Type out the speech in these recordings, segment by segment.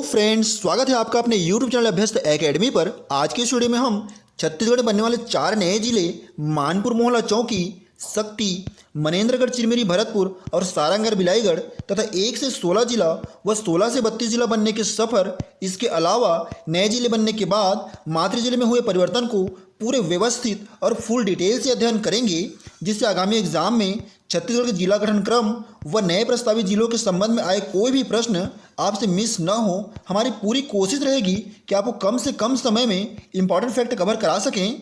Friends, स्वागत है आपका अपने YouTube चैनल अभ्यस्त एकेडमी पर। आज के इस वीडियो में हम छत्तीसगढ़ में बनने वाले 4 नए जिले मानपुर मोहला चौकी, सक्ती, मनेन्द्रगढ़ चिरमिरी भरतपुर और सारंगढ़ बिलाईगढ़ तथा 1 से 16 जिला व 16 से 32 जिला बनने के सफ़र, इसके अलावा नए जिले बनने के बाद मातृ जिले में हुए परिवर्तन को पूरे व्यवस्थित और फुल डिटेल से अध्ययन करेंगे, जिससे आगामी एग्जाम में छत्तीसगढ़ के जिला गठन क्रम व नए प्रस्तावित जिलों के संबंध में आए कोई भी प्रश्न आपसे मिस न हो। हमारी पूरी कोशिश रहेगी कि आपको कम से कम समय में इंपॉर्टेंट फैक्ट कवर करा सकें।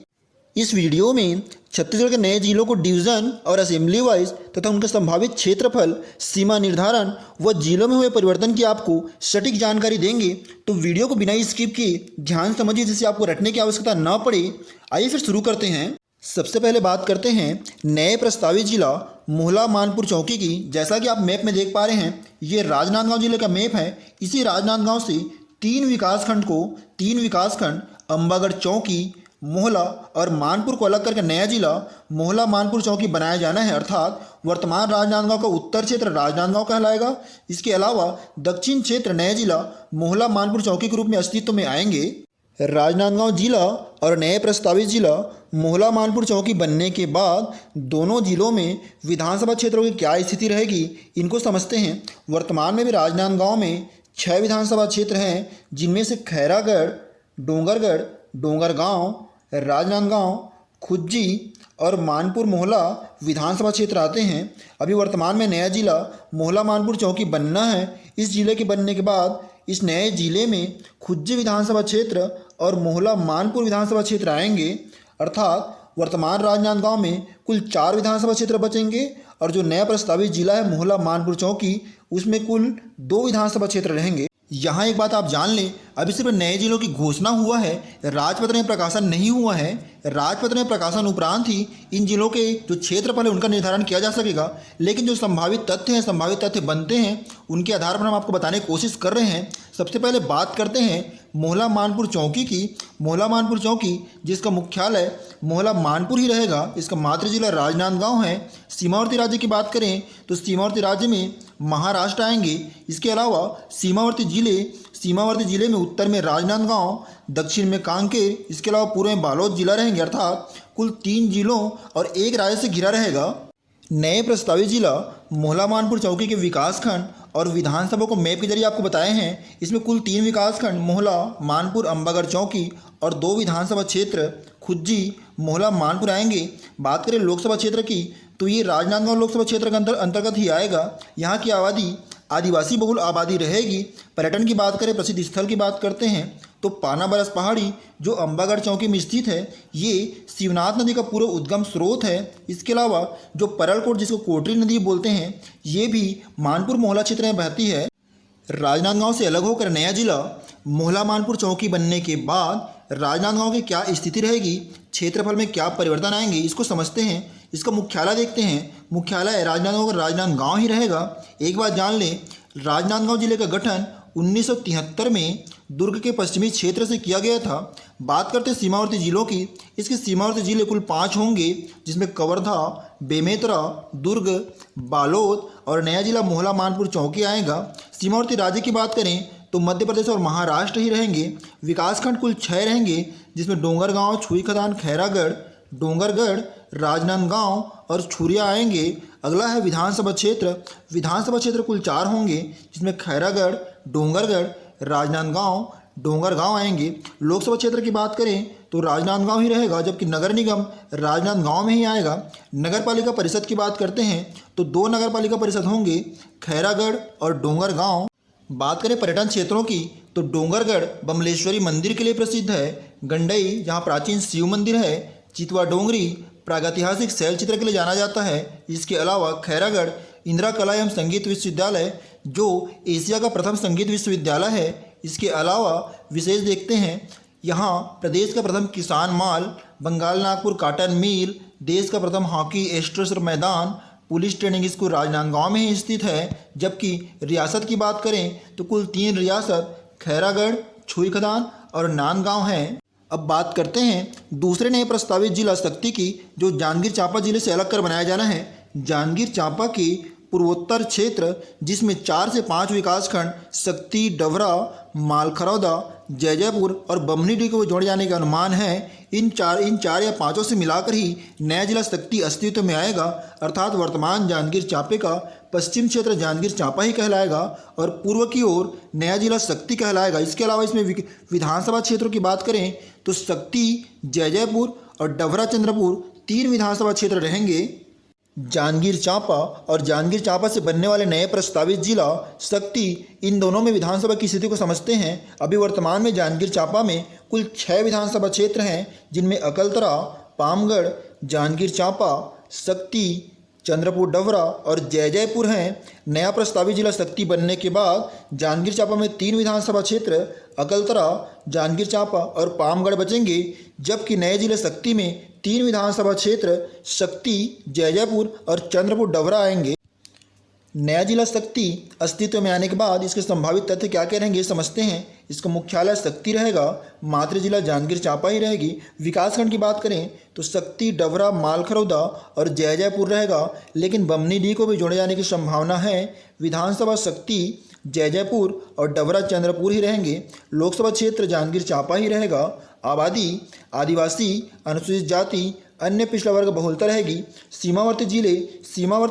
इस वीडियो में छत्तीसगढ़ के नए जिलों को डिवीज़न और असेंबली वाइज तथा उनके संभावित क्षेत्रफल, सीमा निर्धारण व जिलों में हुए परिवर्तन की आपको सटीक जानकारी देंगे, तो वीडियो को बिना स्किप किए ध्यान समझिए, जिससे आपको रटने की आवश्यकता न पड़े। आइए फिर शुरू करते हैं। सबसे पहले बात करते हैं नए प्रस्तावित जिला मोहला मानपुर चौकी की। जैसा कि आप मैप में देख पा रहे हैं, ये राजनांदगांव जिले का मैप है। इसी राजनांदगांव से 3 विकासखंड अंबागढ़ चौकी, मोहला और मानपुर को अलग करके नया जिला मोहला मानपुर चौकी बनाया जाना है। अर्थात वर्तमान राजनांदगांव का उत्तर क्षेत्र राजनांदगांव कहलाएगा। इसके अलावा दक्षिण क्षेत्र नया जिला मोहला मानपुर चौकी के रूप में अस्तित्व में आएंगे। राजनांदगांव जिला और नए प्रस्तावित जिला मोहला मानपुर चौकी बनने के बाद दोनों जिलों में विधानसभा क्षेत्रों की क्या स्थिति रहेगी, इनको समझते हैं। वर्तमान में भी राजनांदगांव में 6 विधानसभा क्षेत्र हैं, जिनमें से खैरागढ़, डोंगरगढ़, डोंगरगांव, राजनांदगांव, खुज्जी और मानपुर मोहला विधानसभा क्षेत्र आते हैं। अभी वर्तमान में नया जिला मोहला मानपुर चौकी बनना है। इस जिले के बनने के बाद इस नए जिले में खुज्जी विधानसभा क्षेत्र और मोहला मानपुर विधानसभा क्षेत्र आएंगे। अर्थात वर्तमान राजनांदगांव में कुल 4 विधानसभा क्षेत्र बचेंगे और जो नया प्रस्तावित जिला है मोहला मानपुर चौकी, उसमें कुल 2 विधानसभा क्षेत्र रहेंगे। यहाँ एक बात आप जान लें, अभी सिर्फ नए जिलों की घोषणा हुआ है, राजपत्र में प्रकाशन नहीं हुआ है। राजपत्र में प्रकाशन उपरांत ही इन जिलों के जो क्षेत्रफल है उनका निर्धारण किया जा सकेगा। लेकिन जो संभावित तथ्य बनते हैं, उनके आधार पर हम आपको बताने की कोशिश कर रहे हैं। सबसे पहले बात करते हैं मोहला मानपुर चौकी की। मोहला मानपुर चौकी, जिसका मुख्यालय मोहला मानपुर ही रहेगा, इसका मातृ जिला राजनांदगांव है। सीमावर्ती राज्य की बात करें तो सीमावर्ती राज्य में महाराष्ट्र आएंगे। इसके अलावा सीमावर्ती जिले में उत्तर में राजनांदगांव, दक्षिण में कांकेर, इसके अलावा पूर्व में बालोद जिला रहेंगे। अर्थात कुल 3 जिलों और 1 राज्य से घिरा रहेगा। नए प्रस्तावित जिला मोहला मानपुर चौकी के विकासखंड और विधानसभा को मैप के जरिए आपको बताए हैं। इसमें कुल 3 विकासखंड मोहला, मानपुर, अंबागढ़ चौकी और 2 विधानसभा क्षेत्र खुज्जी, मोहला, मानपुर आएंगे। बात करें लोकसभा क्षेत्र की, तो ये राजनांदगांव लोकसभा क्षेत्र के अंतर्गत ही आएगा। यहाँ की आबादी आदिवासी बहुल आबादी रहेगी। पर्यटन की बात करें, प्रसिद्ध स्थल की बात करते हैं, तो पाना बरस पहाड़ी जो अंबागढ़ चौकी में स्थित है, ये शिवनाथ नदी का पूर्व उद्गम स्रोत है। इसके अलावा जो परलकोट, जिसको कोटरी नदी बोलते हैं, ये भी मानपुर मोहला क्षेत्र में बहती है। राजनांदगांव से अलग होकर नया जिला मोहला मानपुर चौकी बनने के बाद राजनांदगांव की क्या स्थिति रहेगी, क्षेत्रफल में क्या परिवर्तन आएंगे, इसको समझते हैं। इसका मुख्यालय देखते हैं। मुख्यालय राजनांदगांव का राजनांदगांव ही रहेगा। एक बात जान लें, राजनांदगांव जिले का गठन 1973 में दुर्ग के पश्चिमी क्षेत्र से किया गया था। बात करते हैं सीमावर्ती जिलों की। इसके सीमावर्ती जिले कुल 5 होंगे, जिसमें कवर्धा, बेमेतरा, दुर्ग, बालोद और नया जिला मोहला मानपुर चौकी आएगा। सीमावर्ती राज्य की बात करें तो मध्य प्रदेश और महाराष्ट्र ही रहेंगे। विकासखंड कुल 6 रहेंगे, जिसमें डोंगरगांव, छुईखदान, खैरागढ़, डोंगरगढ़, राजनांदगांव और छुरिया आएंगे। अगला है विधानसभा क्षेत्र कुल 4 होंगे, जिसमें खैरागढ़, डोंगरगढ़, राजनांदगांव, डोंगरगांव आएंगे। लोकसभा क्षेत्र की बात करें तो राजनांदगांव ही रहेगा, जबकि नगर निगम राजनांदगांव में ही आएगा। नगर पालिका परिषद की बात करते हैं तो 2 नगर पालिका परिषद होंगे, खैरागढ़ और डोंगरगांव। बात करें पर्यटन क्षेत्रों की, तो डोंगरगढ़ बमलेश्वरी मंदिर के लिए प्रसिद्ध है, गंडई जहाँ प्राचीन शिव मंदिर है, चितवा डोंगरी प्रागैतिहासिक शैल चित्र के लिए जाना जाता है। इसके अलावा खैरागढ़ इंदिरा कला एवं संगीत विश्वविद्यालय, जो एशिया का प्रथम संगीत विश्वविद्यालय है। इसके अलावा विशेष देखते हैं, यहाँ प्रदेश का प्रथम किसान माल, बंगाल नागपुर काटन मिल, देश का प्रथम हॉकी एस्ट्रोसर मैदान, पुलिस ट्रेनिंग स्कूल राजनांदगांव में ही स्थित है। जबकि रियासत की बात करें तो कुल 3 रियासत खैरागढ़, छुईखदान और नांदगांव हैं। अब बात करते हैं दूसरे नए प्रस्तावित जिला सक्ती की, जो जांजगीर चांपा जिले से अलग कर बनाया जाना है। जांजगीर चांपा के पूर्वोत्तर क्षेत्र जिसमें 4 से 5 विकासखंड शक्ति, डभरा, मालखरौदा, जैजैपुर और बमनीडीह को जोड़े जाने का अनुमान है। इन चार या पाँचों से मिलाकर ही नया जिला शक्ति अस्तित्व में आएगा, अर्थात वर्तमान जांजगीर चांपे का पश्चिम क्षेत्र जांजगीर चांपा ही कहलाएगा और पूर्व की ओर नया जिला शक्ति कहलाएगा। इसके अलावा इसमें विधानसभा क्षेत्रों की बात करें तो शक्ति, जैजैपुर और डभरा चंद्रपुर 3 विधानसभा क्षेत्र रहेंगे। जांजगीर चांपा और जांजगीर चांपा से बनने वाले नए प्रस्तावित जिला शक्ति, इन दोनों में विधानसभा की स्थिति को समझते हैं। अभी वर्तमान में जांजगीर चांपा में कुल 6 विधानसभा क्षेत्र हैं, जिनमें अकलतरा, पामगढ़, जांजगीर चांपा, शक्ति, चंद्रपुर, डभरा और जैजैपुर हैं। नया प्रस्तावित जिला शक्ति बनने के बाद जांजगीर चांपा में 3 विधानसभा क्षेत्र अकलतरा, जांजगीर चांपा और पामगढ़ बचेंगे, जबकि नए जिले शक्ति में 3 विधानसभा क्षेत्र शक्ति, जैजैपुर और चंद्रपुर, डभरा आएंगे। नया जिला शक्ति अस्तित्व में आने के बाद इसके संभावित तथ्य क्या क्या रहेंगे समझते हैं। इसका मुख्यालय शक्ति रहेगा, मातृ जिला जांजगीर चांपा ही रहेगी। विकासखंड की बात करें तो शक्ति, डभरा, मालखरौदा और जैजैपुर रहेगा, लेकिन बमनीडीह को भी जोड़े जाने की संभावना है। विधानसभा शक्ति, जैजैपुर और डभरा चंद्रपुर ही रहेंगे। लोकसभा क्षेत्र जांजगीर चांपा ही रहेगा। आबादी, आदिवासी, अनुसूचित जाति, अन्य पिछड़ा वर्ग बहुलता रहेगी। सीमावर्ती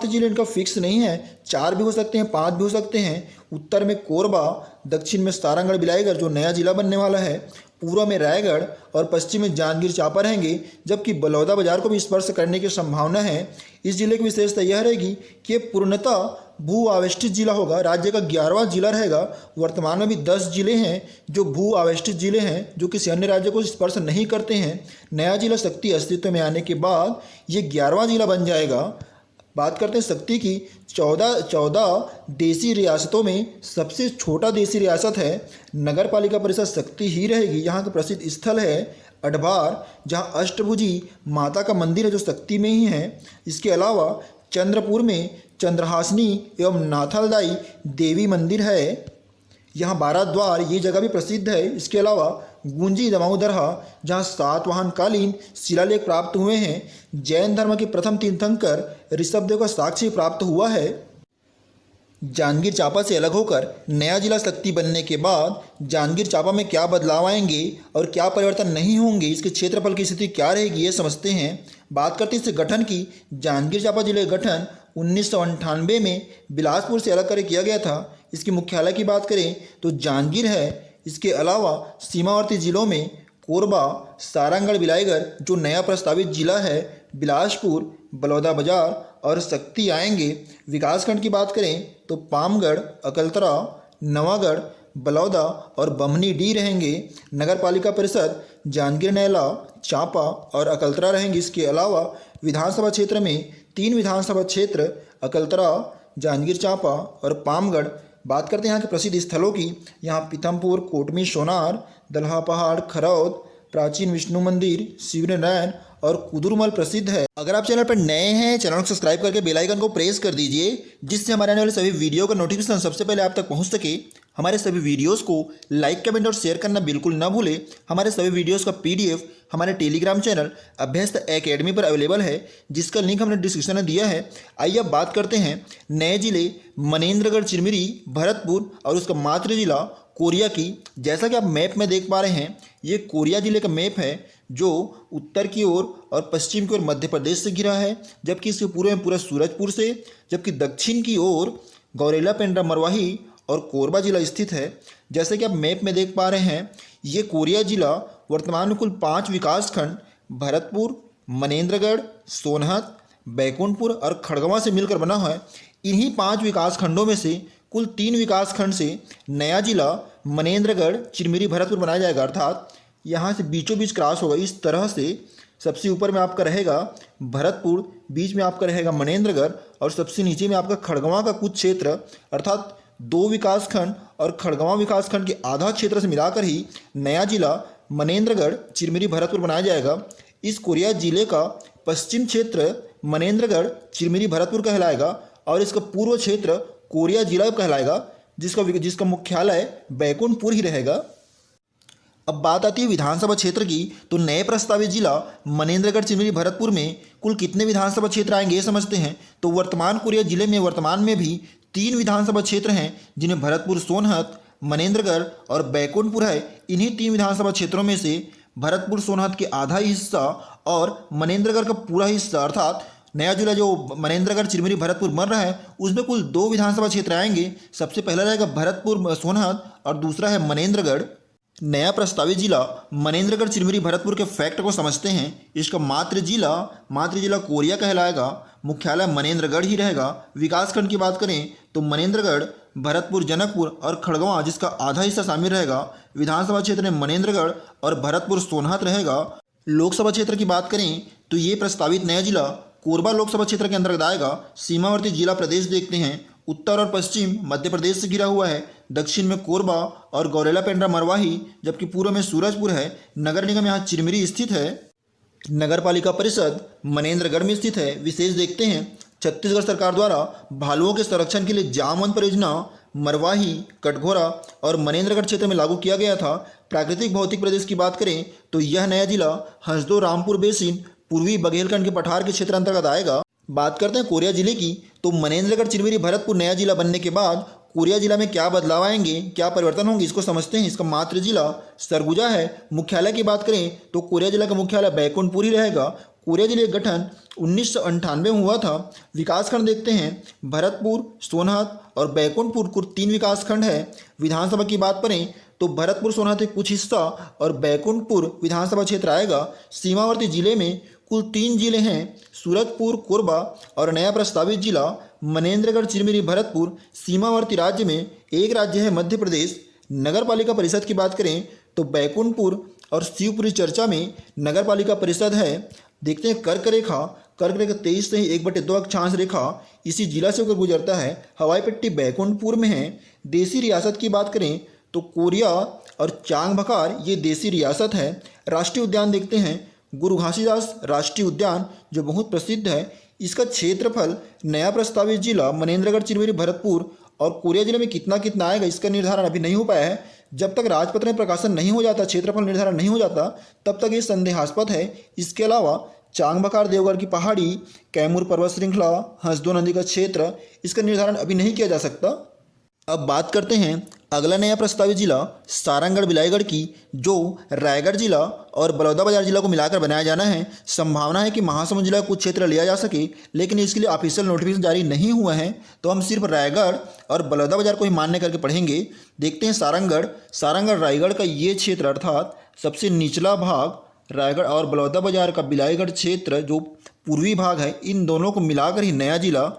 जिले इनका फिक्स नहीं है, 4 भी हो सकते हैं, 5 भी हो सकते हैं। उत्तर में कोरबा, दक्षिण में सारंगढ़ बिलाईगढ़ जो नया जिला बनने वाला है, पूर्व में रायगढ़ और पश्चिम में जांजगीर चांपा रहेंगे, जबकि बलौदा बाजार को भी स्पर्श करने की संभावना है। इस जिले की विशेषता यह रहेगी कि पूर्णतः भू आवेष्टित जिला होगा, राज्य का 11वां जिला रहेगा। वर्तमान में भी 10 जिले हैं जो भू आवेष्टित जिले हैं, जो किसी अन्य राज्य को स्पर्श नहीं करते हैं। नया जिला शक्ति अस्तित्व में आने के बाद ये 11वां जिला बन जाएगा। बात करते हैं शक्ति की। 14 देसी रियासतों में सबसे छोटा देसी रियासत है। नगर पालिका परिषद शक्ति ही रहेगी। यहाँ का प्रसिद्ध स्थल है अडभार, जहाँ अष्टभुजी माता का मंदिर है जो शक्ति में ही है। इसके अलावा चंद्रपुर में चंद्रहासिनी एवं नाथलदाई देवी मंदिर है। यहाँ 12 द्वार ये जगह भी प्रसिद्ध है। इसके अलावा गुंजी दमाऊदरहा, जहाँ सातवाहनकालीन शिलालेख प्राप्त हुए हैं। जैन धर्म के प्रथम तीर्थंकर ऋषभदेव का साक्ष्य प्राप्त हुआ है। जांजगीर चांपा से अलग होकर नया जिला शक्ति बनने के बाद जांजगीर चांपा में क्या बदलाव आएंगे और क्या परिवर्तन नहीं होंगे, इसके क्षेत्रफल की स्थिति क्या रहेगी, ये समझते हैं। बात करते हैं इससे गठन की। जांजगीर चांपा जिले का गठन 1998 में बिलासपुर से अलग कर किया गया था। इसके मुख्यालय की बात करें तो जांजगीर है। इसके अलावा सीमावर्ती जिलों में कोरबा, सारंगढ़, बिलाईगढ़ जो नया प्रस्तावित जिला है, बिलासपुर, बलौदा बाजार और शक्ति आएंगे। विकासखंड की बात करें तो पामगढ़, अकलतरा, नवागढ़, बलौदा और बमनीडीह रहेंगे। नगर पालिका परिषद जांजगीर, नैला, चांपा और अकलतरा रहेंगे। इसके अलावा विधानसभा क्षेत्र में 3 विधानसभा क्षेत्र अकलतरा, जांजगीर चांपा और पामगढ़। बात करते हैं यहाँ के प्रसिद्ध स्थलों की। यहाँ पीथमपुर, कोटमी, सोनार, दलहा पहाड़, खरौद, प्राचीन विष्णु मंदिर, शिवनारायण और कुदुरमल प्रसिद्ध है। अगर आप चैनल पर नए हैं, चैनल को सब्सक्राइब करके बेल आइकन को प्रेस कर दीजिए, जिससे हमारे आने वाले सभी वीडियो का नोटिफिकेशन सबसे पहले आप तक पहुंच सके। हमारे सभी वीडियोस को लाइक, कमेंट और शेयर करना बिल्कुल ना भूलें। हमारे सभी वीडियोस का PDF हमारे टेलीग्राम चैनल अभ्यस्त एकेडमी पर अवेलेबल है, जिसका लिंक हमने डिस्क्रिप्शन में दिया है। आइए अब बात करते हैं नए जिले मनेंद्रगढ़, चिरमिरी, भरतपुर और उसका मातृ जिला कोरिया की। जैसा कि आप मैप में देख पा रहे हैं, ये कोरिया जिले का मैप है जो उत्तर की ओर और पश्चिम की ओर मध्य प्रदेश से घिरा है, जबकि इसके पूर्व में पूरा सूरजपुर से, जबकि दक्षिण की ओर गौरेला, पेंड्रा, मरवाही और कोरबा जिला स्थित है। जैसे कि आप मैप में देख पा रहे हैं, ये कोरिया जिला वर्तमान में कुल 5 विकासखंड भरतपुर, मनेंद्रगढ़, सोनहत, बैकुंठपुर और खड़गवां से मिलकर बना है। इन्हीं 5 विकासखंडों में से कुल 3 विकासखंड से नया जिला मनेंद्रगढ़, चिरमिरी, भरतपुर बनाया जाएगा, अर्थात यहाँ से बीचों बीच क्रॉस होगा। इस तरह से सबसे ऊपर में आपका रहेगा भरतपुर, बीच में आपका रहेगा मनेंद्रगढ़ और सबसे नीचे में आपका खड़गवां का कुछ क्षेत्र, अर्थात 2 विकासखंड और खड़गवां विकासखंड के आधा क्षेत्र से मिलाकर ही नया जिला मनेंद्रगढ़, चिरमिरी, भरतपुर बनाया जाएगा। इस कोरिया जिले का पश्चिम क्षेत्र मनेंद्रगढ़, चिरमिरी, भरतपुर कहलाएगा और इसका पूर्व क्षेत्र कोरिया जिला कहलाएगा, जिसका मुख्यालय बैकुंठपुर ही रहेगा। अब बात आती है विधानसभा क्षेत्र की, तो नए प्रस्तावित जिला मनेंद्रगढ़ चिरमिरी भरतपुर में कुल कितने विधानसभा क्षेत्र आएंगे ये समझते हैं। तो वर्तमान कोरिया जिले में वर्तमान में भी 3 विधानसभा क्षेत्र हैं, जिन्हें भरतपुर, सोनहत, मनेंद्रगढ़ और बैकुंठपुर है। इन्हीं 3 विधानसभा क्षेत्रों में से भरतपुर सोनहत के आधा ही हिस्सा और मनेंद्रगढ़ का पूरा हिस्सा अर्थात नया जिला जो मनेंद्रगढ़ चिरमिरी भरतपुर बन रहा है उसमें कुल 2 विधानसभा क्षेत्र आएंगे। सबसे पहला रहेगा भरतपुर सोनहत और दूसरा है मनेंद्रगढ़। नया प्रस्तावित जिला मनेंद्रगढ़ चिरमिरी भरतपुर के फैक्ट को समझते हैं। इसका मातृ जिला कोरिया कहलाएगा। मुख्यालय मनेंद्रगढ़ ही रहेगा। विकासखंड की बात करें तो मनेंद्रगढ़, भरतपुर, जनकपुर और खड़गवां जिसका आधा हिस्सा शामिल रहेगा। विधानसभा क्षेत्र में मनेंद्रगढ़ और भरतपुर सोनहत रहेगा। लोकसभा क्षेत्र की बात करें तो ये प्रस्तावित नया जिला कोरबा लोकसभा क्षेत्र के अंतर्गत आएगा। सीमावर्ती जिला प्रदेश देखते हैं। उत्तर और पश्चिम मध्य प्रदेश से घिरा हुआ है। दक्षिण में कोरबा और गौरेला पेंड्रा मरवाही, जबकि पूर्व में सूरजपुर है। नगर निगम यहाँ चिरमिरी स्थित है। नगर पालिका परिषद मनेंद्रगढ़ में स्थित है। विशेष देखते हैं छत्तीसगढ़ सरकार द्वारा भालुओं के संरक्षण के लिए जामवंत परियोजना मरवाही, कटघोरा और मनेंद्रगढ़ क्षेत्र में लागू किया गया था। प्राकृतिक भौतिक प्रदेश की बात करें तो यह नया जिला हसदो रामपुर बेसिन पूर्वी बघेलखंड के पठार के क्षेत्र अंतर्गत आएगा। बात करते हैं कोरिया जिले की, तो मनेंद्रगढ़ चिरमिरी भरतपुर नया जिला बनने के बाद कोरिया जिला में क्या बदलाव आएंगे, क्या परिवर्तन होंगे, इसको समझते हैं। इसका मातृ जिला सरगुजा है। मुख्यालय की बात करें तो कोरिया जिला का मुख्यालय बैकुंठपुर ही रहेगा। कोरिया जिले का गठन 1998 में हुआ था। विकासखंड देखते हैं भरतपुर, सोनहत और बैकुंठपुर कुल 3 विकासखंड है। विधानसभा की बात करें तो भरतपुर सोनहत के कुछ हिस्सा और बैकुंठपुर विधानसभा क्षेत्र आएगा। सीमावर्ती जिले में कुल 3 जिले हैं, सूरजपुर, कोरबा और नया प्रस्तावित जिला मनेंद्रगढ़ चिरमिरी भरतपुर। सीमावर्ती राज्य में एक राज्य है मध्य प्रदेश। नगर पालिका परिषद की बात करें तो बैकुंठपुर और शिवपुरी चर्चा में नगर पालिका परिषद है। देखते हैं कर्क रेखा 23 से ही 1/2 अक्षांश रेखा इसी जिला से होकर गुजरता है। हवाई पट्टी बैकुंठपुर में है। देसी रियासत की बात करें तो कोरिया और चांगबखार ये देसी रियासत है। राष्ट्रीय उद्यान देखते हैं गुरु घासीदास राष्ट्रीय उद्यान जो बहुत प्रसिद्ध है। इसका क्षेत्रफल नया प्रस्तावित जिला मनेंद्रगढ़ चिरमिरी भरतपुर और कोरिया जिले में कितना कितना आएगा इसका निर्धारण अभी नहीं हो पाया है। जब तक राजपत्र में प्रकाशन नहीं हो जाता, क्षेत्रफल निर्धारण नहीं हो जाता, तब तक ये संदेहास्पद है। इसके अलावा चांगबखार देवगढ़ की पहाड़ी, कैमूर पर्वत श्रृंखला, हसदो नदी का क्षेत्र, इसका निर्धारण अभी नहीं किया जा सकता। अब बात करते हैं अगला नया प्रस्तावित जिला सारंगढ़ बिलाईगढ़ की, जो रायगढ़ जिला और बलौदाबाजार जिला को मिलाकर बनाया जाना है। संभावना है कि महासमुंद जिला का कुछ क्षेत्र लिया जा सके, लेकिन इसके लिए ऑफिशियल नोटिफिकेशन जारी नहीं हुआ है, तो हम सिर्फ रायगढ़ और बलौदाबाजार को ही मान्य करके पढ़ेंगे। देखते हैं सारंगढ़ रायगढ़ का ये क्षेत्र अर्थात सबसे निचला भाग रायगढ़ और बलौदाबाजार का बिलाईगढ़ क्षेत्र जो पूर्वी भाग है, इन दोनों को मिलाकर ही नया जिला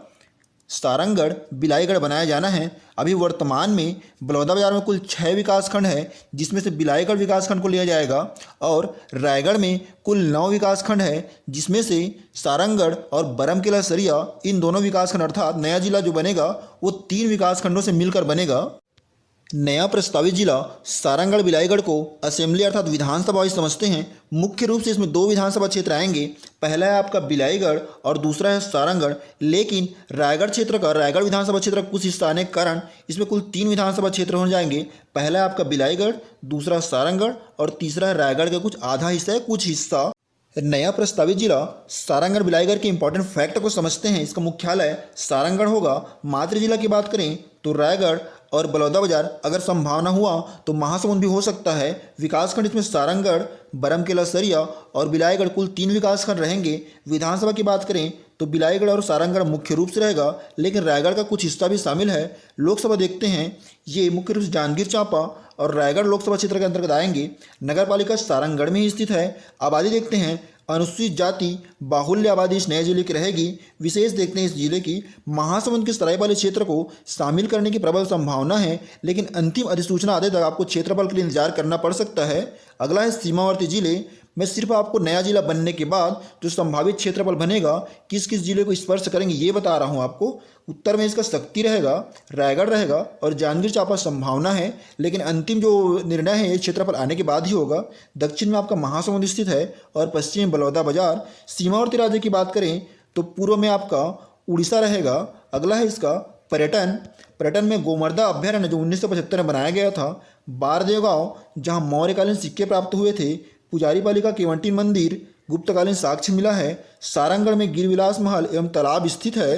सारंगढ़ बिलाईगढ़ बनाया जाना है। अभी वर्तमान में बलौदाबाजार में कुल 6 विकासखंड है, जिसमें से बिलाईगढ़ विकासखंड को लिया जाएगा, और रायगढ़ में कुल 9 विकासखंड है, जिसमें से सारंगढ़ और बरमकेला सरिया इन दोनों विकासखंड अर्थात नया जिला जो बनेगा वो 3 विकासखंडों से मिलकर बनेगा। नया प्रस्तावित जिला सारंगढ़ बिलाईगढ़ को असेंबली अर्थात विधानसभा समझते हैं। मुख्य रूप से इसमें 2 विधानसभा क्षेत्र आएंगे। पहला है आपका बिलाईगढ़ और दूसरा है सारंगढ़। लेकिन रायगढ़ विधानसभा क्षेत्र का कुछ हिस्सा आने के कारण इसमें कुल 3 विधानसभा क्षेत्र हो जाएंगे। पहला है आपका बिलाईगढ़, दूसरा सारंगढ़ और तीसरा है रायगढ़ का कुछ आधा हिस्सा है, कुछ हिस्सा। नया प्रस्तावित जिला सारंगढ़ बिलाईगढ़ के इंपॉर्टेंट फैक्ट को समझते हैं। इसका मुख्यालय सारंगढ़ होगा। मातृ जिला की बात करें तो रायगढ़ और बलौदाबाजार, अगर संभावना हुआ तो महासमुंद भी हो सकता है। विकासखंड इसमें सारंगढ़, बरमकेला सरिया और बिलाईगढ़ कुल 3 विकासखंड रहेंगे। विधानसभा की बात करें तो बिलाईगढ़ और सारंगढ़ मुख्य रूप से रहेगा, लेकिन रायगढ़ का कुछ हिस्सा भी शामिल है। लोकसभा देखते हैं, ये मुख्य रूप से जांजगीर चांपा और रायगढ़ लोकसभा क्षेत्र के अंतर्गत आएंगे। नगर पालिका सारंगढ़ में ही स्थित है। आबादी देखते हैं, अनुसूचित जाति बाहुल्य आबादी इस नए जिले की रहेगी। विशेष देखते हैं इस जिले की महासमुंद के सरायपाली क्षेत्र को शामिल करने की प्रबल संभावना है, लेकिन अंतिम अधिसूचना आने तक आपको क्षेत्रफल के लिए इंतजार करना पड़ सकता है। अगला है सीमावर्ती जिले। मैं सिर्फ आपको नया जिला बनने के बाद जो संभावित क्षेत्रफल बनेगा किस किस जिले को स्पर्श करेंगे ये बता रहा हूँ आपको। उत्तर में इसका शक्ति रहेगा, रायगढ़ रहेगा और जांजगीर चांपा संभावना है, लेकिन अंतिम जो निर्णय है ये क्षेत्रफल आने के बाद ही होगा। दक्षिण में आपका महासमुंद स्थित है और पश्चिम में बलौदाबाजार। सीमावर्ती राज्य की बात करें तो पूर्व में आपका उड़ीसा रहेगा। अगला है इसका पर्यटन पर्यटन में गोमर्दा अभ्यारण्य जो 1975 में बनाया गया था, बारदेव गांव जहां मौर्यकालीन सिक्के प्राप्त हुए थे, पुजारीपाली का केवंटी मंदिर गुप्तकालीन साक्ष्य मिला है, सारंगढ़ में गिरविलास महल एवं तालाब स्थित है।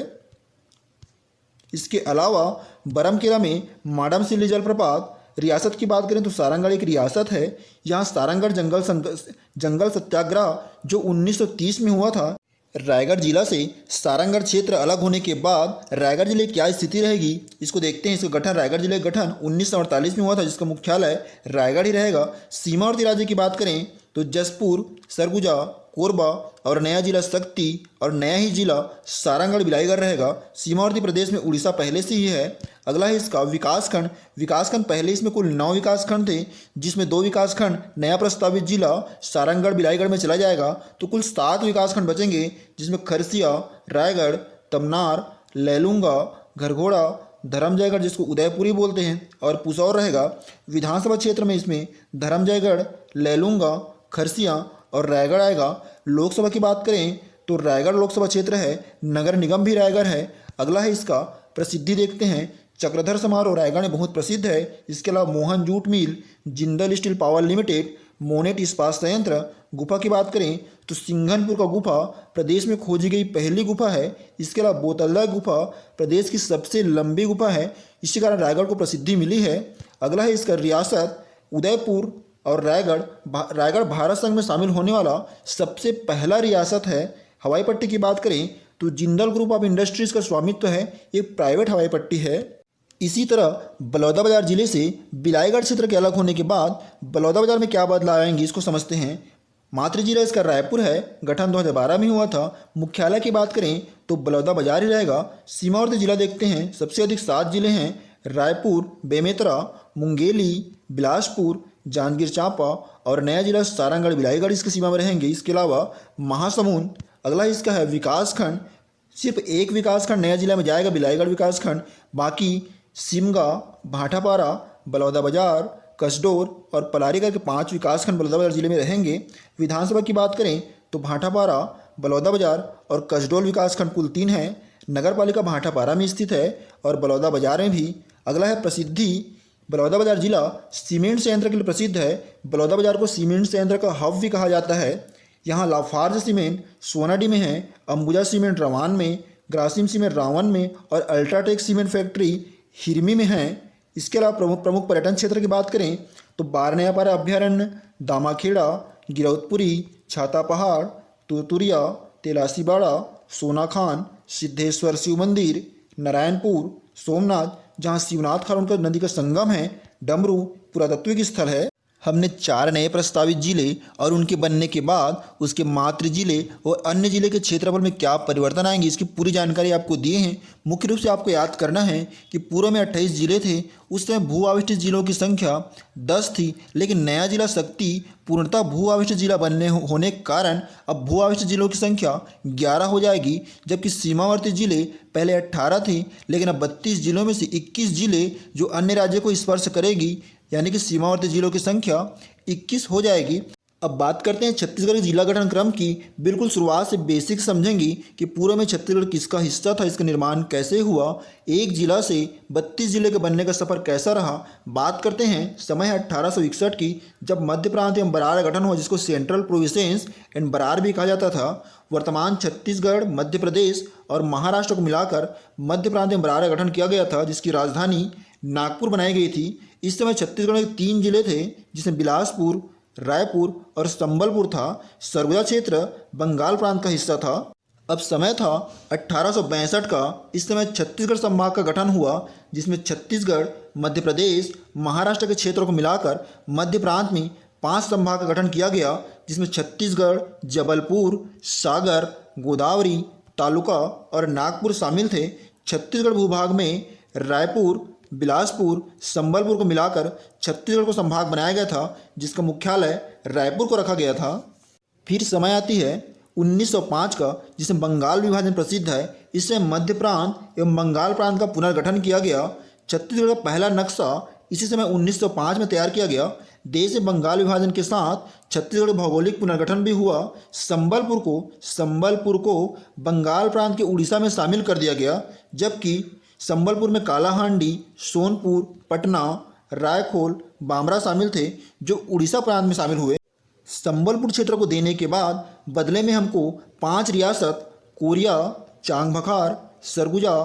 इसके अलावा बरमकेला में माडमसिल्ली जलप्रपात। रियासत की बात करें तो सारंगढ़ एक रियासत है। यहाँ सारंगढ़ जंगल सत्याग्रह जो 1930 में हुआ था। रायगढ़ जिला से सारंगढ़ क्षेत्र अलग होने के बाद रायगढ़ जिले की क्या स्थिति रहेगी, इसको देखते हैं। इसका गठन, रायगढ़ जिले का गठन 1948 में हुआ था, जिसका मुख्यालय रायगढ़ ही रहेगा। सीमावर्ती राज्य की बात करें तो जसपुर, सरगुजा, कोरबा और नया जिला शक्ति और नया ही जिला सारंगढ़ बिलाईगढ़ रहेगा। सीमावर्ती प्रदेश में उड़ीसा पहले से ही है। अगला है इसका विकासखंड। विकासखंड पहले इसमें कुल 9 विकासखंड थे, जिसमें 2 विकासखंड नया प्रस्तावित जिला सारंगढ़ बिलाईगढ़ में चला जाएगा, तो कुल 7 विकासखंड बचेंगे, जिसमें खरसिया, रायगढ़, तमनार, लैलूंगा, घरघोड़ा, धर्मजयगढ़ जिसको उदयपुरी बोलते हैं और पुसौर रहेगा। विधानसभा क्षेत्र में इसमें धर्मजयगढ़, लैलूंगा, खरसिया और रायगढ़ आएगा। लोकसभा की बात करें तो रायगढ़ लोकसभा क्षेत्र है, नगर निगम भी रायगढ़ है। अगला है इसका प्रसिद्धि, देखते हैं। चक्रधर समारोह रायगढ़ में बहुत प्रसिद्ध है। इसके अलावा Mohan jute mill, Jindal steel power limited, Monnet Ispat संयंत्र। गुफा की बात करें तो सिंघनपुर का गुफा प्रदेश में खोजी गई पहली गुफा है। इसके अलावा बोतलदा गुफा प्रदेश की सबसे लंबी गुफा है, इसी कारण रायगढ़ को प्रसिद्धि मिली है। अगला है इसका रियासत। उदयपुर और रायगढ़ भारत संघ में शामिल होने वाला सबसे पहला रियासत है। हवाई पट्टी की बात करें तो जिंदल ग्रुप ऑफ इंडस्ट्रीज का स्वामित्व है, एक प्राइवेट हवाई पट्टी है। इसी तरह बलौदाबाजार जिले से बिलाईगढ़ क्षेत्र के अलग होने के बाद बलौदाबाजार में क्या बदलाव आएंगे, इसको समझते हैं। मातृ जिला इसका रायपुर है, गठन 2012 में हुआ था। मुख्यालय की बात करें तो बलौदाबाजार ही रहेगा। सीमावर्ती जिला देखते हैं, सबसे अधिक 7 जिले हैं, रायपुर, बेमेतरा, मुंगेली, बिलासपुर, जांजगीर चांपा और नया जिला सारंगढ़ बिलाईगढ़ इसकी सीमा में रहेंगे। इसके अलावा महासमुंद। अगला इसका है विकासखंड। सिर्फ एक विकासखंड नया जिला में जाएगा, बिलाईगढ़ विकासखंड। बाकी सिमगा, भाटापारा, बलौदाबाजार, कसडोर और पलारी करके 5 विकासखंड बलौदाबाजार जिले में रहेंगे। विधानसभा की बात करें तो भाटापारा, बलौदाबाजार और कसडोल विकासखंड कुल 3 हैं। नगरपालिका भाटापारा में स्थित है और बलौदाबाजार में भी। अगला है प्रसिद्धि। बलौदाबाजार जिला सीमेंट संयंत्र के लिए प्रसिद्ध है। बलौदाबाजार को सीमेंट संयंत्र का हब भी कहा जाता है। यहाँ लाफार्ज सीमेंट सोनाडी में है, अंबुजा सीमेंट रवान में, ग्रासिम सीमेंट रावण में और अल्ट्राटेक सीमेंट फैक्ट्री हिरमी में है। इसके अलावा प्रमुख पर्यटन क्षेत्र की बात करें तो बारनयापारा अभ्यारण्य, दामाखेड़ा, गिरौदपुरी, छाता पहाड़, तुरतुरिया, तेलासीबाड़ा, सोनाखान, सिद्धेश्वर शिव मंदिर, नारायणपुर, सोमनाथ जहाँ शिवनाथ खानोलकर नदी का संगम है, डमरू पुरातत्विक स्थल है। हमने 4 नए प्रस्तावित जिले और उनके बनने के बाद उसके मातृ जिले और अन्य जिले के क्षेत्रफल में क्या परिवर्तन आएंगे, इसकी पूरी जानकारी आपको दिए हैं। मुख्य रूप से आपको याद करना है कि पूर्व में 28 जिले थे, उस समय भू आविष्टित जिलों की संख्या 10 थी, लेकिन नया जिला शक्ति पूर्णतः भू आविष्टित जिला बनने होने के कारण अब भू आविष्टित जिलों की संख्या 11 हो जाएगी, जबकि सीमावर्ती जिले पहले 18 थे, लेकिन अब 32 जिलों में से 21 जिले जो अन्य राज्यों को स्पर्श करेगी, यानी कि सीमावर्ती जिलों की संख्या 21 हो जाएगी। अब बात करते हैं छत्तीसगढ़ के जिला गठन क्रम की। बिल्कुल शुरुआत से बेसिक समझेंगी कि पूर्व में छत्तीसगढ़ किसका हिस्सा था, इसका निर्माण कैसे हुआ, एक जिला से 32 जिले के बनने का सफर कैसा रहा। बात करते हैं समय है 1861 की, जब मध्य प्रांत एवं बरार का गठन हुआ, जिसको सेंट्रल प्रोविंसेस एंड बरार भी कहा जाता था। वर्तमान छत्तीसगढ़, मध्य प्रदेश और महाराष्ट्र को मिलाकर मध्य प्रांत एवं बरार का गठन किया गया था, जिसकी राजधानी नागपुर बनाई गई थी। इस समय छत्तीसगढ़ में 3 जिले थे, जिसमें बिलासपुर, रायपुर और संबलपुर था। सरगुजा क्षेत्र बंगाल प्रांत का हिस्सा था। अब समय था 1862 का। इस समय छत्तीसगढ़ संभाग का गठन हुआ, जिसमें छत्तीसगढ़, मध्य प्रदेश, महाराष्ट्र के क्षेत्रों को मिलाकर मध्य प्रांत में 5 संभाग का गठन किया गया, जिसमें छत्तीसगढ़, जबलपुर, सागर, गोदावरी, तालुका और नागपुर शामिल थे। छत्तीसगढ़ भूभाग में रायपुर, बिलासपुर, संबलपुर को मिलाकर छत्तीसगढ़ को संभाग बनाया गया था, जिसका मुख्यालय रायपुर को रखा गया था। फिर समय आती है 1905 का, जिसमें बंगाल विभाजन प्रसिद्ध है। इससे मध्य प्रांत एवं बंगाल प्रांत का पुनर्गठन किया गया। छत्तीसगढ़ का पहला नक्शा इसी समय 1905 में तैयार किया गया। देश में बंगाल विभाजन के साथ छत्तीसगढ़ भौगोलिक पुनर्गठन भी हुआ। संबलपुर को बंगाल प्रांत के उड़ीसा में शामिल कर दिया गया, जबकि संबलपुर में कालाहांडी, सोनपुर, पटना, रायखोल, बामरा शामिल थे जो उड़ीसा प्रांत में शामिल हुए। संबलपुर क्षेत्र को देने के बाद बदले में हमको 5 रियासत कोरिया, चांगबखार, सरगुजा,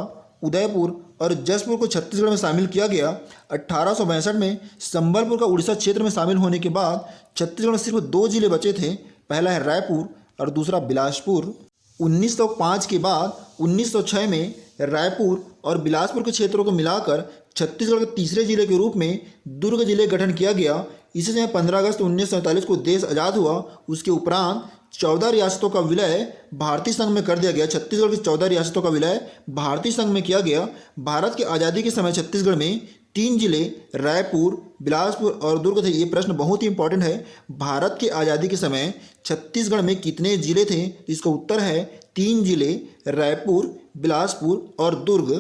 उदयपुर और जसपुर को छत्तीसगढ़ में शामिल किया गया। 1862 में संबलपुर का उड़ीसा क्षेत्र में शामिल होने के बाद छत्तीसगढ़ में सिर्फ 2 जिले बचे थे, पहला है रायपुर और दूसरा बिलासपुर। 1905 के बाद 1906 में रायपुर और बिलासपुर के क्षेत्रों को मिलाकर छत्तीसगढ़ के तीसरे जिले के रूप में दुर्ग जिले का गठन किया गया। इसी समय 15 अगस्त 1947 को देश आज़ाद हुआ। उसके उपरांत 14 रियासतों का विलय भारतीय संघ में कर दिया गया। छत्तीसगढ़ की 14 रियासतों का विलय भारतीय संघ में किया गया। भारत की आज़ादी के समय छत्तीसगढ़ में 3 जिले रायपुर, बिलासपुर और दुर्ग थे। ये प्रश्न बहुत ही इंपॉर्टेंट है। भारत की आज़ादी के समय छत्तीसगढ़ में कितने जिले थे? इसका उत्तर है 3 जिले रायपुर, बिलासपुर और दुर्ग।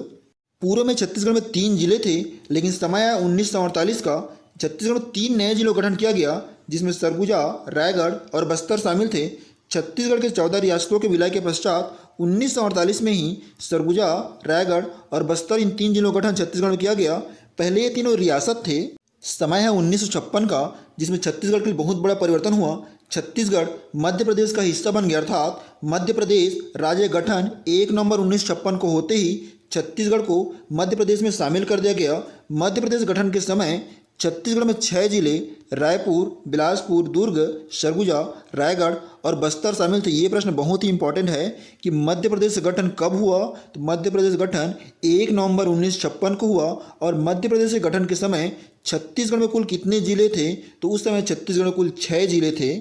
पूर्व में छत्तीसगढ़ में 3 जिले थे, लेकिन समय आया 1948 का। छत्तीसगढ़ में 3 नए जिलों का गठन किया गया, जिसमें सरगुजा, रायगढ़ और बस्तर शामिल थे। छत्तीसगढ़ के 14 रियासतों के विलय के पश्चात 1948 में ही सरगुजा, रायगढ़ और बस्तर इन 3 जिलों का गठन छत्तीसगढ़ में किया गया। पहले ये तीनों रियासत थे। समय है 1956 का, जिसमें छत्तीसगढ़ के लिए बहुत बड़ा परिवर्तन हुआ। छत्तीसगढ़ मध्य प्रदेश का हिस्सा बन गया, अर्थात मध्य प्रदेश राज्य गठन 1 नवंबर 1956 को होते ही छत्तीसगढ़ को मध्य प्रदेश में शामिल कर दिया गया। मध्य प्रदेश गठन के समय छत्तीसगढ़ में 6 जिले रायपुर, बिलासपुर, दुर्ग, सरगुजा, रायगढ़ और बस्तर शामिल थे। ये प्रश्न बहुत ही इंपॉर्टेंट है कि मध्य प्रदेश गठन कब हुआ? तो मध्य प्रदेश गठन 1 नवंबर 1956 को हुआ। और मध्य प्रदेश के गठन के समय छत्तीसगढ़ में कुल कितने जिले थे? तो उस समय छत्तीसगढ़ में कुल 6 जिले थे।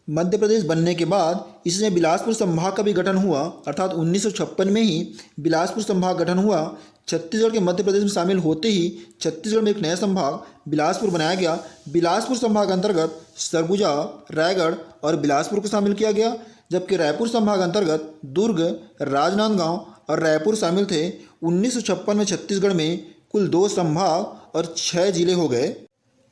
मध्य प्रदेश बनने के बाद इसमें बिलासपुर संभाग का भी गठन हुआ, अर्थात 1956 में ही बिलासपुर संभाग गठन हुआ। छत्तीसगढ़ के मध्य प्रदेश में शामिल होते ही छत्तीसगढ़ में एक नया संभाग बिलासपुर बनाया गया। बिलासपुर संभाग अंतर्गत सरगुजा, रायगढ़ और बिलासपुर को शामिल किया गया, जबकि रायपुर संभाग अंतर्गत दुर्ग, राजनांदगांव और रायपुर शामिल थे। 1956 में छत्तीसगढ़ में कुल 2 संभाग और 6 जिले हो गए।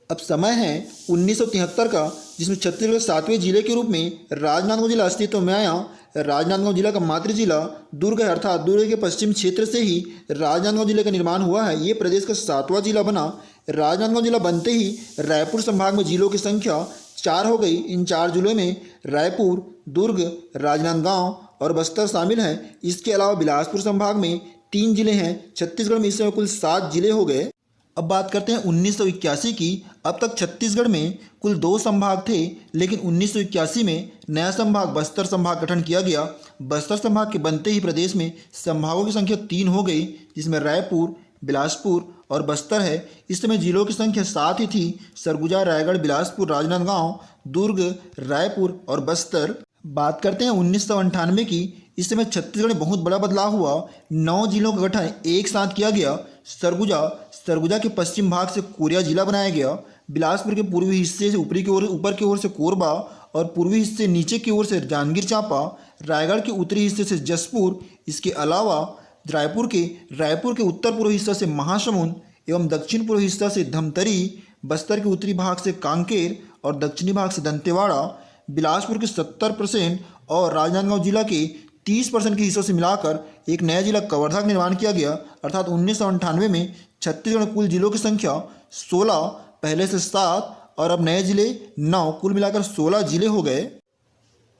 अब समय है 1973 का, जिसमें छत्तीसगढ़ के 7वें जिले के रूप में राजनांदगांव जिला अस्तित्व में आया। राजनांदगांव जिला का मातृ जिला दुर्ग है, अर्थात दुर्ग के पश्चिम क्षेत्र से ही राजनांदगांव जिले का निर्माण हुआ है। ये प्रदेश का 7वां जिला बना। राजनांदगांव जिला बनते ही रायपुर संभाग में जिलों की संख्या 4 हो गई। इन 4 जिलों में रायपुर, दुर्ग, राजनांदगांव और बस्तर शामिल हैं। इसके अलावा बिलासपुर संभाग में 3 जिले हैं। छत्तीसगढ़ में इस समय कुल 7 जिले हो गए। अब बात करते हैं 1981 की। अब तक छत्तीसगढ़ में कुल 2 संभाग थे, लेकिन 1981 में नया संभाग बस्तर संभाग गठन किया गया। बस्तर संभाग के बनते ही प्रदेश में संभागों की संख्या 3 हो गई, जिसमें रायपुर, बिलासपुर और बस्तर है। इस समय जिलों की संख्या 7 ही थी, सरगुजा, रायगढ़, बिलासपुर, राजनांदगांव, दुर्ग, रायपुर और बस्तर। बात करते हैं 1998 की। इस समय छत्तीसगढ़ में बहुत बड़ा बदलाव हुआ। 9 जिलों का गठन एक साथ किया गया। सरगुजा के पश्चिम भाग से कोरिया जिला बनाया गया। बिलासपुर के पूर्वी हिस्से से ऊपर की ओर से कोरबा और पूर्वी हिस्से नीचे की ओर से जांजगीर चांपा, रायगढ़ के उत्तरी हिस्से से जसपुर। इसके अलावा रायपुर के उत्तर पूर्व हिस्सा से महासमुंद एवं दक्षिण पूर्व हिस्सा से धमतरी, बस्तर के उत्तरी भाग से कांकेर और दक्षिणी भाग से दंतेवाड़ा, बिलासपुर के 70% और राजनांदगांव जिला के 30% के हिस्सों से मिलाकर एक नया जिला कवर्धा का निर्माण किया गया। अर्थात 1998 में छत्तीसगढ़ में कुल जिलों की संख्या 16, पहले से 7 और अब नए जिले 9, कुल मिलाकर 16 जिले हो गए।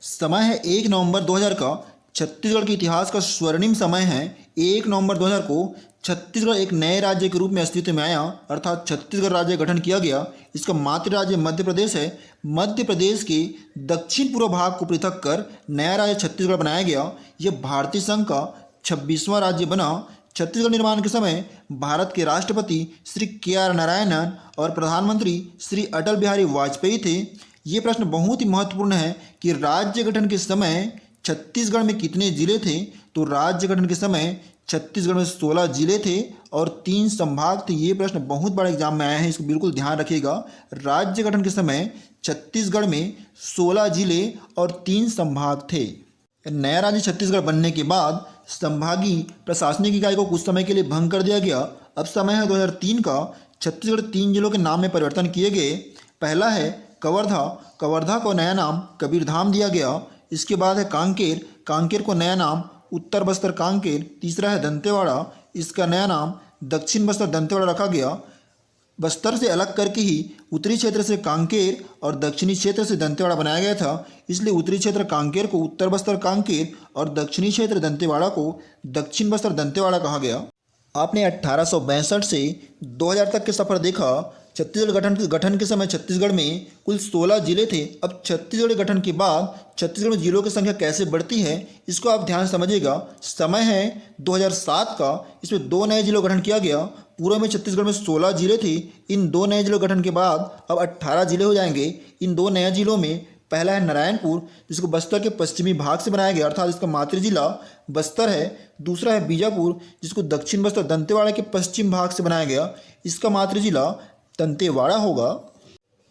समय है 1 नवंबर 2000 का। छत्तीसगढ़ के इतिहास का स्वर्णिम समय है। 1 नवंबर 2000 को छत्तीसगढ़ एक नए राज्य के रूप में अस्तित्व में आया, अर्थात छत्तीसगढ़ राज्य गठन किया गया। इसका मातृ राज्य मध्य प्रदेश है। मध्य प्रदेश के दक्षिण पूर्व भाग को पृथक कर नया राज्य छत्तीसगढ़ बनाया गया। यह भारतीय संघ का 26वां राज्य बना। छत्तीसगढ़ निर्माण के समय भारत के राष्ट्रपति श्री KR नारायणन और प्रधानमंत्री श्री अटल बिहारी वाजपेयी थे। ये प्रश्न बहुत ही महत्वपूर्ण है कि राज्य गठन के समय छत्तीसगढ़ में कितने जिले थे? तो राज्य गठन के समय छत्तीसगढ़ में 16 जिले थे और 3 संभाग थे। ये प्रश्न बहुत बड़ा एग्जाम में आया है, इसको बिल्कुल ध्यान रखिएगा। राज्य गठन के समय छत्तीसगढ़ में 16 जिले और 3 संभाग थे। नया राज्य छत्तीसगढ़ बनने के बाद संभागीय प्रशासनिक इकाई को कुछ समय के लिए भंग कर दिया गया। अब समय है 2003 का। छत्तीसगढ़ 3 जिलों के नाम में परिवर्तन किए गए। पहला है कवर्धा को नया नाम कबीरधाम दिया गया। इसके बाद है कांकेर को नया नाम उत्तर बस्तर कांकेर। तीसरा है दंतेवाड़ा, इसका नया नाम दक्षिण बस्तर दंतेवाड़ा रखा गया। बस्तर से अलग करके ही उत्तरी क्षेत्र से कांकेर और दक्षिणी क्षेत्र से दंतेवाड़ा बनाया गया था। इसलिए उत्तरी क्षेत्र कांकेर को उत्तर बस्तर कांकेर और दक्षिणी क्षेत्र दंतेवाड़ा को दक्षिण बस्तर दंतेवाड़ा कहा गया। आपने 1862 से 2000 तक के सफ़र देखा। छत्तीसगढ़ गठन के समय छत्तीसगढ़ में कुल 16 जिले थे। अब छत्तीसगढ़ गठन के बाद छत्तीसगढ़ में जिलों की संख्या कैसे बढ़ती है, इसको आप ध्यान समझिएगा। समय है 2007 का। इसमें 2 नए जिलों का गठन किया गया। पूर्व में छत्तीसगढ़ में 16 जिले थे। इन 2 नए जिलों गठन के बाद अब 18 जिले हो जाएंगे। इन 2 नए जिलों में पहला है नारायणपुर, जिसको बस्तर के पश्चिमी भाग से बनाया गया, अर्थात इसका मातृ जिला बस्तर है। दूसरा है बीजापुर, जिसको दक्षिण बस्तर दंतेवाड़ा के पश्चिम भाग से बनाया गया, इसका मातृ जिला दंतेवाड़ा होगा।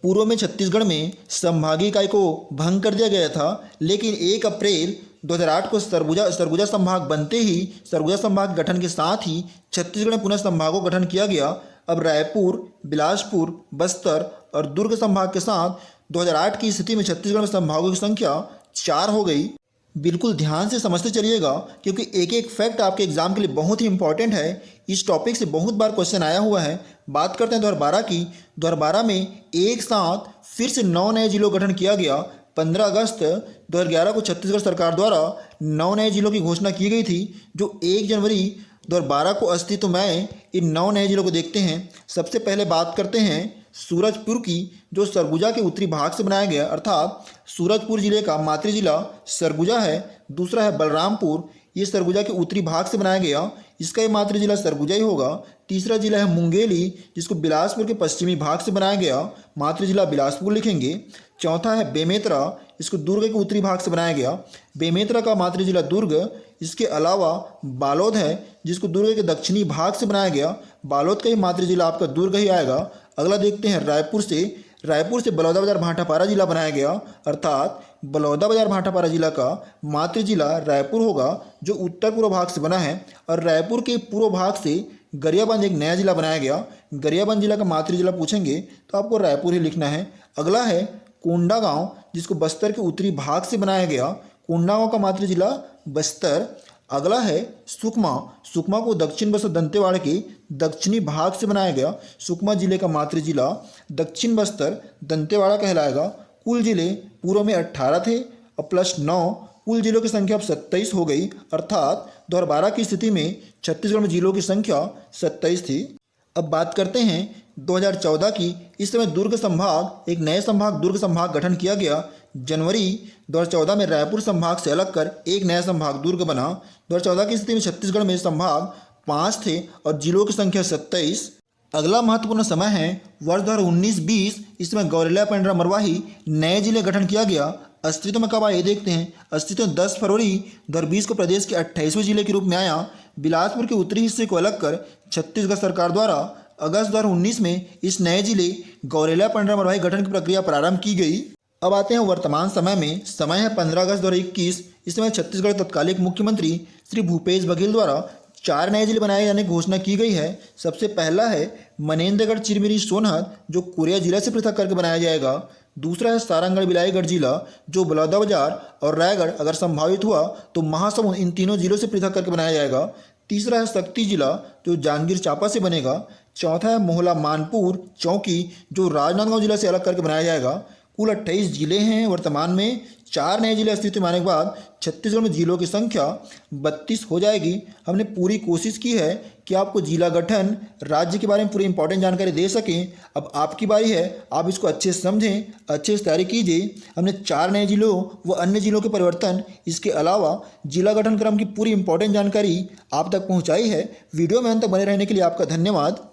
पूर्व में छत्तीसगढ़ में संभागीय इकाई को भंग कर दिया गया था, लेकिन 1 अप्रैल 2008 को सरगुजा संभाग बनते ही सरगुजा संभाग गठन के साथ ही छत्तीसगढ़ में पुनः संभागों का गठन किया गया। अब रायपुर, बिलासपुर, बस्तर और दुर्ग संभाग के साथ 2008 की स्थिति में छत्तीसगढ़ में संभागों की संख्या 4 हो गई। बिल्कुल ध्यान से समझते चलिएगा, क्योंकि एक एक फैक्ट आपके एग्जाम के लिए बहुत ही इंपॉर्टेंट है। इस टॉपिक से बहुत बार क्वेश्चन आया हुआ है। बात करते हैं 2012 की। 2012 में एक साथ फिर से 9 नए जिलों का गठन किया गया। 15 अगस्त 2011 को छत्तीसगढ़ सरकार द्वारा 9 नए जिलों की घोषणा की गई थी, जो 1 जनवरी 2012 को अस्तित्व में आए। इन 9 नए जिलों को देखते हैं। सबसे पहले बात करते हैं सूरजपुर की, जो सरगुजा के उत्तरी भाग से बनाया गया, अर्थात सूरजपुर जिले का मातृ जिला सरगुजा है। दूसरा है बलरामपुर, ये सरगुजा के उत्तरी भाग से बनाया गया, इसका ये मातृ जिला सरगुजा ही होगा। तीसरा जिला है मुंगेली, जिसको बिलासपुर के पश्चिमी भाग से बनाया गया, मातृ जिला बिलासपुर लिखेंगे। चौथा है बेमेतरा, इसको दुर्ग के उत्तरी भाग से बनाया गया, बेमेतरा का मातृ जिला दुर्ग। इसके अलावा बालोद है, जिसको दुर्ग के दक्षिणी भाग से बनाया गया, बालोद का ही मातृ जिला आपका दुर्ग ही आएगा। अगला देखते हैं रायपुर से बलौदाबाजार भाटापारा जिला बनाया गया, अर्थात बलौदाबाजार भाटापारा जिला का मातृ जिला रायपुर होगा, जो उत्तर पूर्व भाग से बना है। और रायपुर के पूर्व भाग से गरियाबंद एक नया जिला बनाया गया। गरियाबंद जिला का मातृ जिला पूछेंगे तो आपको रायपुर ही लिखना है। अगला है कोंडागांव, जिसको बस्तर के उत्तरी भाग से बनाया गया, कोंडागांव का मातृ जिला बस्तर। अगला है सुकमा को दक्षिण बस्तर दंतेवाड़ा के दक्षिणी भाग से बनाया गया, सुकमा जिले का मातृ जिला दक्षिण बस्तर दंतेवाड़ा कहलाएगा। कुल जिले पूर्व में 18 थे और +9, कुल जिलों की संख्या अब 27 हो गई, अर्थात 2012 की स्थिति में छत्तीसगढ़ में जिलों की संख्या 27 थी। अब बात करते हैं 2014 की। इस समय दुर्ग संभाग, एक नए संभाग दुर्ग संभाग गठन किया गया। जनवरी 2014 में रायपुर संभाग से अलग कर एक नया संभाग दुर्ग बना। 2014 की स्थिति में छत्तीसगढ़ में संभाग 5 थे और जिलों की संख्या 27। अगला महत्वपूर्ण समय है वर्ष 2019-20। इसमें गौरेला, पेंड्रा, मरवाही नए जिले गठन किया गया। अस्तित्व में कब आए ये देखते हैं। अस्तित्व 10 फरवरी 2020 को प्रदेश के 28वें जिले के रूप में आया। बिलासपुर के उत्तरी हिस्से को अलग कर छत्तीसगढ़ सरकार द्वारा अगस्त 2019 में इस नए जिले गौरेला, पेंड्रा, मरवाही गठन की प्रक्रिया प्रारंभ की गई। अब आते हैं वर्तमान समय में। समय है 15 अगस्त 2021। इस समय छत्तीसगढ़ तत्कालीन मुख्यमंत्री श्री भूपेश बघेल द्वारा 4 नए जिले बनाए जाने की घोषणा की गई है। सबसे पहला है मनेन्द्रगढ़, चिरमिरी, सोनहत, जो कोरिया जिला से पृथक करके बनाया जाएगा। दूसरा है सारंगढ़, बिलाईगढ़ जिला, जो बलौदाबाजार और रायगढ़ अगर संभावित हुआ तो महासमुंद, इन तीनों जिलों से पृथक करके बनाया जाएगा। तीसरा है शक्ति जिला, जो जांजगीर चांपा से बनेगा। चौथा है मोहला मानपुर चौकी, जो राजनांदगांव जिला से अलग करके बनाया जाएगा। कुल 28 जिले हैं वर्तमान में। 4 नए जिले अस्तित्व में आने के बाद छत्तीसगढ़ में जिलों की संख्या 32 हो जाएगी। हमने पूरी कोशिश की है कि आपको जिला गठन, राज्य के बारे में पूरी इंपॉर्टेंट जानकारी दे सकें। अब आपकी बारी है, आप इसको अच्छे से समझें, अच्छे से तैयारी कीजिए। हमने 4 नए जिलों व अन्य जिलों के परिवर्तन, इसके अलावा जिला गठन क्रम की पूरी इंपॉर्टेंट जानकारी आप तक पहुँचाई है। वीडियो में अंत तक बने रहने के लिए आपका धन्यवाद।